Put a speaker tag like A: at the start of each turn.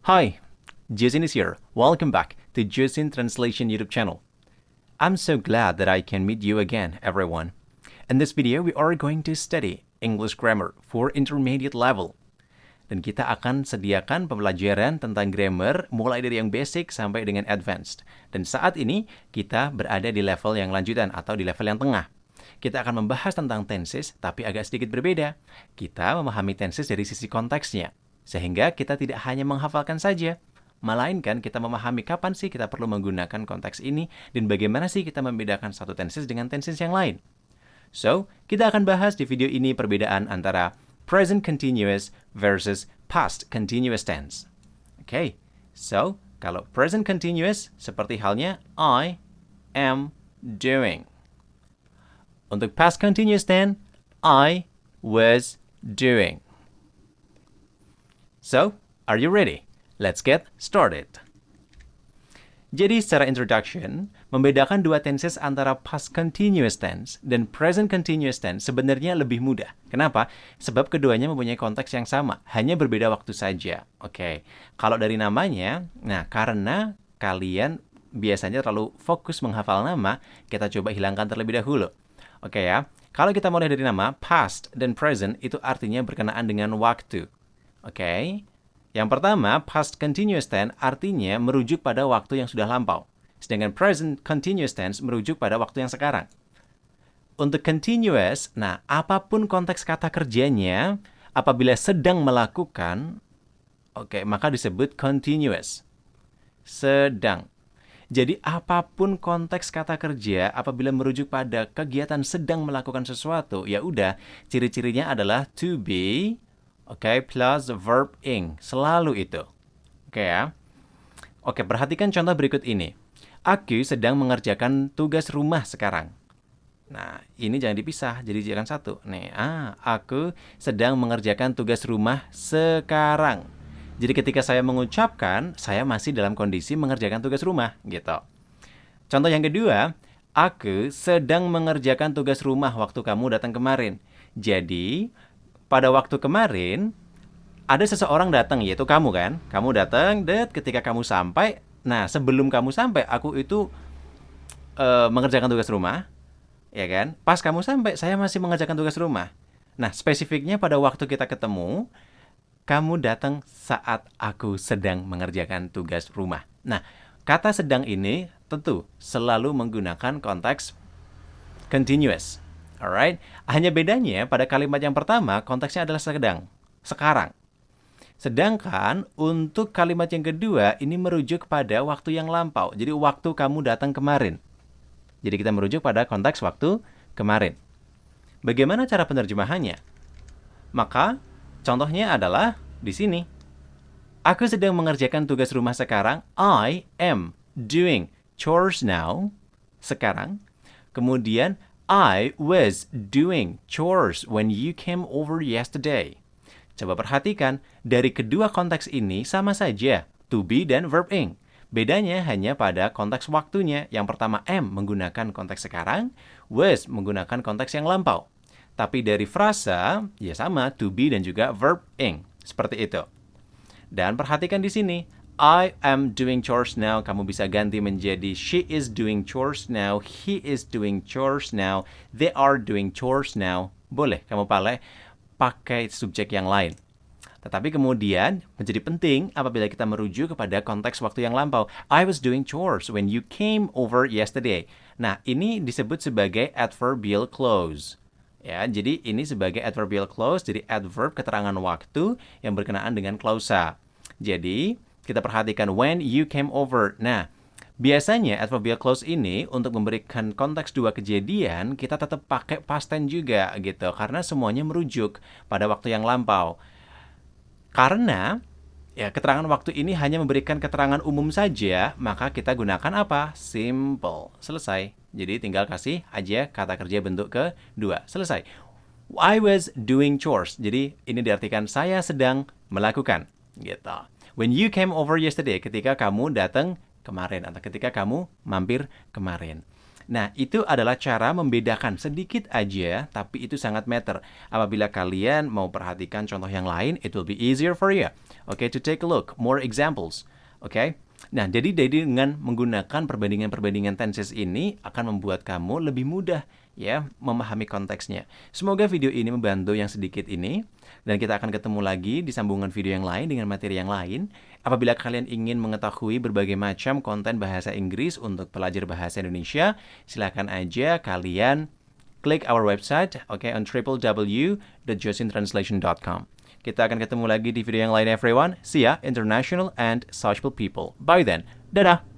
A: Hi, Jason is here. Welcome back to Jason Translation YouTube channel. I'm so glad that I can meet you again, everyone. In this video, we are going to study English grammar for intermediate level. Dan kita akan sediakan pembelajaran tentang grammar mulai dari yang basic sampai dengan advanced. Dan saat ini kita berada di level yang lanjutan atau di level yang tengah. Kita akan membahas tentang tenses, tapi agak sedikit berbeda. Kita memahami tenses dari sisi konteksnya. Sehingga kita tidak hanya menghafalkan saja, melainkan kita memahami kapan sih kita perlu menggunakan konteks ini dan bagaimana sih kita membedakan satu tenses dengan tenses yang lain. So, kita akan bahas di video ini perbedaan antara present continuous versus past continuous tense. Okay, so kalau present continuous seperti halnya I am doing. Untuk past continuous tense, I was doing. So, are you ready? Let's get started. Jadi, secara introduction, membedakan dua tenses antara past continuous tense dan present continuous tense sebenarnya lebih mudah. Kenapa? Sebab keduanya mempunyai konteks yang sama, hanya berbeda waktu saja. Oke, kalau dari namanya, nah karena kalian biasanya terlalu fokus menghafal nama, kita coba hilangkan terlebih dahulu. Oke ya, kalau kita mulai dari nama, past dan present itu artinya berkenaan dengan waktu. Oke, yang pertama, past continuous tense artinya merujuk pada waktu yang sudah lampau. Sedangkan present continuous tense merujuk pada waktu yang sekarang. Untuk continuous, nah apapun konteks kata kerjanya, apabila sedang melakukan, maka disebut continuous. Sedang. Jadi apapun konteks kata kerja, apabila merujuk pada kegiatan sedang melakukan sesuatu, ya udah, ciri-cirinya adalah to be, plus verb ing. Selalu itu. Ya. Perhatikan contoh berikut ini. Aku sedang mengerjakan tugas rumah sekarang. Nah, ini jangan dipisah, jadi jangan satu. Nih, aku sedang mengerjakan tugas rumah sekarang. Jadi ketika saya mengucapkan, saya masih dalam kondisi mengerjakan tugas rumah, gitu. Contoh yang kedua, aku sedang mengerjakan tugas rumah waktu kamu datang kemarin. Jadi, pada waktu kemarin, ada seseorang datang, yaitu kamu kan. Kamu datang, ketika kamu sampai, nah sebelum kamu sampai, aku itu mengerjakan tugas rumah, ya kan? Pas kamu sampai, saya masih mengerjakan tugas rumah. Nah, spesifiknya pada waktu kita ketemu, kamu datang saat aku sedang mengerjakan tugas rumah. Nah, kata sedang ini tentu selalu menggunakan konteks continuous. Alright, hanya bedanya pada kalimat yang pertama konteksnya adalah sedang, sekarang. Sedangkan untuk kalimat yang kedua ini merujuk pada waktu yang lampau. Jadi waktu kamu datang kemarin. Jadi kita merujuk pada konteks waktu kemarin. Bagaimana cara penerjemahannya? Maka contohnya adalah di sini. Aku sedang mengerjakan tugas rumah sekarang. I am doing chores now. Sekarang. Kemudian I was doing chores when you came over yesterday. Coba perhatikan, dari kedua konteks ini sama saja, to be dan verb ing. Bedanya hanya pada konteks waktunya. Yang pertama am menggunakan konteks sekarang, was menggunakan konteks yang lampau. Tapi dari frasa, ya sama, to be dan juga verb ing. Seperti itu. Dan perhatikan di sini, I am doing chores now. Kamu bisa ganti menjadi she is doing chores now, he is doing chores now, they are doing chores now. Boleh kamu pakai subjek yang lain. Tetapi kemudian menjadi penting apabila kita merujuk kepada konteks waktu yang lampau. I was doing chores when you came over yesterday. Nah, ini disebut sebagai adverbial clause. Ya, jadi ini sebagai adverbial clause, jadi adverb keterangan waktu yang berkenaan dengan klausa. Jadi kita perhatikan when you came over. Nah, biasanya adverbial clause ini untuk memberikan konteks dua kejadian, kita tetap pakai past tense juga gitu. Karena semuanya merujuk pada waktu yang lampau. Karena ya keterangan waktu ini hanya memberikan keterangan umum saja, maka kita gunakan apa? Simple. Selesai. Jadi tinggal kasih aja kata kerja bentuk kedua. Selesai. I was doing chores. Jadi ini diartikan saya sedang melakukan gitu. When you came over yesterday, ketika kamu datang kemarin atau ketika kamu mampir kemarin. Nah, itu adalah cara membedakan sedikit aja, tapi itu sangat matter. Apabila kalian mau perhatikan contoh yang lain, it will be easier for you. Okay, to take a look, more examples. Okay? Nah, jadi dengan menggunakan perbandingan-perbandingan tenses ini akan membuat kamu lebih mudah ya memahami konteksnya. Semoga video ini membantu yang sedikit ini. Dan kita akan ketemu lagi di sambungan video yang lain dengan materi yang lain. Apabila kalian ingin mengetahui berbagai macam konten bahasa Inggris untuk pelajar bahasa Indonesia, silakan aja kalian klik our website, okay, on www.josintranslation.com. Kita akan ketemu lagi di video yang lain, everyone. See ya, international and sociable people. Bye then. Dadah!